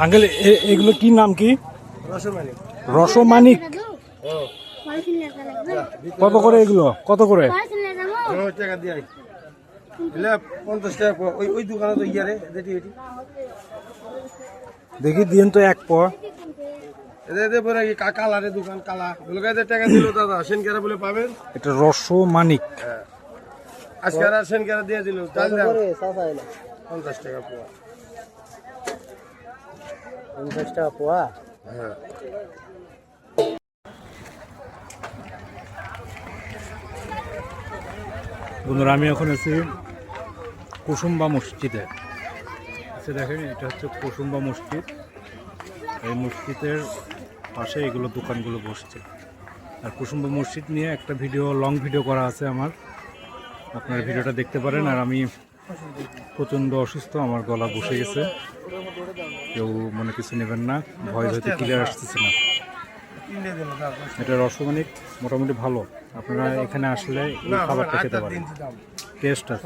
Uncle এগুলো কি নাম কি? রসমালাই। রসমানিক। কত করে এগুলো? কত করে? টাকা দিয়ে 50 টাকা পোয়া। ওই দোকানে তো ইয়ারে যেটি এটি দেখি দিন তো এক পর। এদের পরে কালারের দোকান কালা ওগুলো টাকা দিল দাদা সেনকেরা বলে পাবেন। এটা রসমানিক। আজকে আর সেনকেরা দিয়ে দিল 50 টাকা পোয়া। 50 টাকা পোয়া। হ্যাঁ বন্ধুরা আমি এখন আছি কুসুম্বা মসজিদে। আচ্ছা দেখেন এটা হচ্ছে কুসুম্বা মসজিদ। এই মসজিদের পাশে এগুলো দোকানগুলো বসছে। আর কুসুম্বা মসজিদ নিয়ে একটা লং ভিডিও করা আছে আমার, আপনারা ভিডিওটা দেখতে পারেন। আর আমি প্রচণ্ড অসুস্থ, আমার গলা বসে গেছে, কেউ মনে কিছু নেবেন না, ভয় হয়তো ক্লিয়ার আসতেছে না। এটা রসমানিক মোটামুটি ভালো, আপনারা এখানে আসলে এই খাবারটা খেতে পারেন, টেস্ট আছে।